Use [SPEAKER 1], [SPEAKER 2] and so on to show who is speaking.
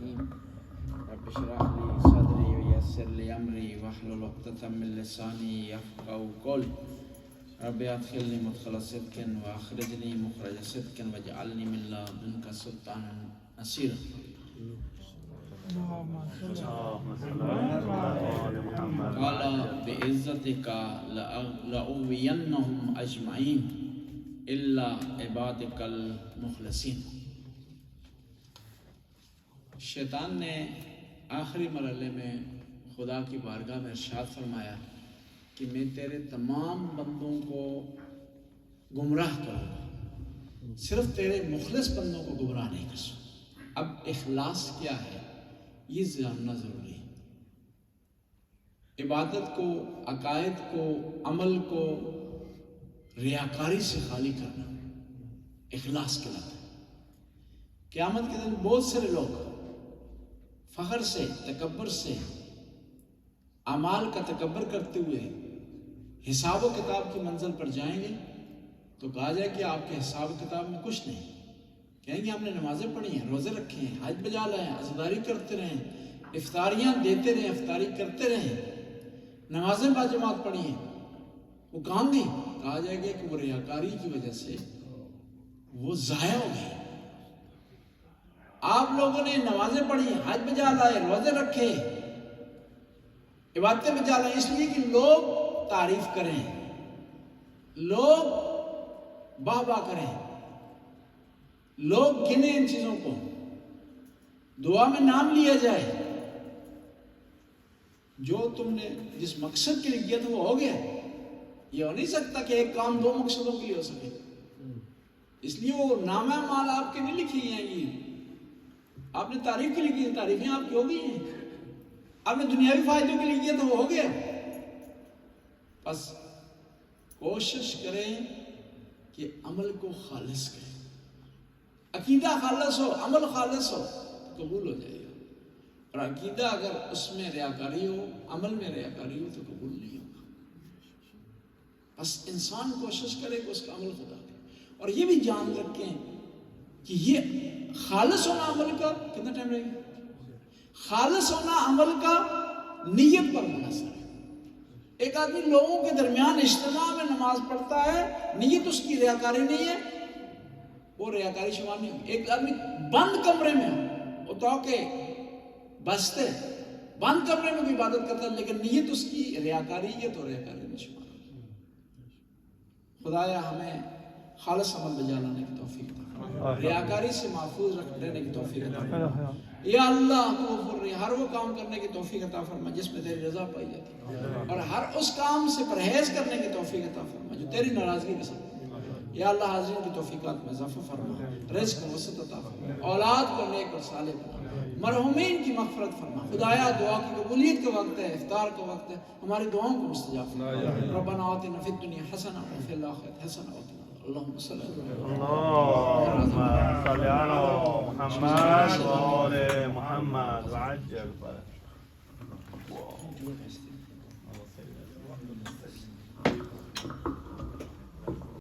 [SPEAKER 1] الرحيم رب اشرح لي صدري ويسر لي أمري واحلل عقدة من لساني يفقهوا قولي رب ادخلني مدخل صدق واخرجني مخرج صدق واجعلني من لدنك سلطانا نصيرا. قال بعزتك لأغوينهم أجمعين إلا عبادك المخلصين. شیطان نے آخری مرحلے میں خدا کی بارگاہ میں ارشاد فرمایا کہ میں تیرے تمام بندوں کو گمراہ کروں گا، صرف تیرے مخلص بندوں کو گمراہ نہیں کر سکوں. اب اخلاص کیا ہے یہ جاننا ضروری ہے. عبادت کو، عقائد کو، عمل کو ریاکاری سے خالی کرنا اخلاص کہلاتا ہے. قیامت کے دن بہت سارے لوگ فخر سے، تکبر سے، اعمال کا تکبر کرتے ہوئے حساب و کتاب کی منزل پر جائیں گے تو کہا جائے کہ آپ کے حساب و کتاب میں کچھ نہیں. کہیں گے ہم نے نمازیں پڑھی ہیں، روزے رکھے ہیں، حج بجا لائے ہیں، عزاداری کرتے رہیں، افطاریاں دیتے رہیں، افطاری کرتے رہیں، نمازیں باجماعت پڑھی ہیں، وہ کام نہیں. کہا جائے گا کہ وہ ریاکاری کی وجہ سے وہ ضائع ہو گئے. آپ لوگوں نے نمازیں پڑھی، حج بجا لائے، روزے رکھے، عبادتیں بجا لائے اس لیے کہ لوگ تعریف کریں، لوگ واہ واہ کریں، لوگ گنیں ان چیزوں کو، دعا میں نام لیا جائے. جو تم نے جس مقصد کے لیے کیا تھا وہ ہو گیا. یہ ہو نہیں سکتا کہ ایک کام دو مقصدوں کے لیے ہو سکے. اس لیے وہ نامہ مال آپ کے نہیں لکھی ہیں، یہ آپ نے تعریف کے لیے کی، تعریفیں آپ کی ہو گئی ہیں. آپ نے دنیاوی فائدوں کے لیے کیا تو وہ ہو گیا. بس کوشش کریں کہ عمل کو خالص کریں. عقیدہ خالص ہو، عمل خالص ہو تو قبول ہو جائے گا. اور عقیدہ اگر اس میں ریاکاری ہو، عمل میں ریاکاری ہو تو قبول نہیں ہوگا. بس انسان کوشش کرے کہ اس کا عمل خدا کرے. اور یہ بھی جان رکھیں کہ یہ خالص ہونا عمل کا کتنا ٹائم رہے گا. خالص ہونا عمل کا نیت پر منحصر ہے. ایک آدمی لوگوں کے درمیان اجتماع میں نماز پڑھتا ہے، نیت اس کی ریاکاری نہیں ہے، وہ ریاکاری شمار نہیں ہوگی. ایک آدمی بند کمرے میں وہ تو کہ بستے بند کمرے میں بھی عبادت کرتا ہے لیکن نیت اس کی ریاکاری ہے تو ریاکاری نہیں شمار. خدایا ہمیں خالص عمل بجا لانے کی توفیق عطا فرما، ریاکاری سے محفوظ رہنے کی توفیق عطا فرما. یا اللہ تو ہر وہ کام کرنے کی توفیق عطا فرما جس میں تیری رضا پائی جاتی ہے، اور ہر اس کام سے پرہیز کرنے کی توفیق عطا فرما جو تیری ناراضگی کے ساتھ. یا اللہ حاضرین کی توفیقات میں اضافہ فرما، رزق و وسعت عطا فرما، اولاد کو نیک اور صالح بنا، مرحومین کی مغفرت فرما. خدایا دعا کی قبولیت کا وقت ہے، افطار کا وقت ہے، ہماری دعاؤں کو مستجاب فرما. ربنا آتنا فی الدنیا حسنہ وفی الآخرۃ حسنہ وقنا اللهم صل على محمد وآل محمد وعجل فرجه.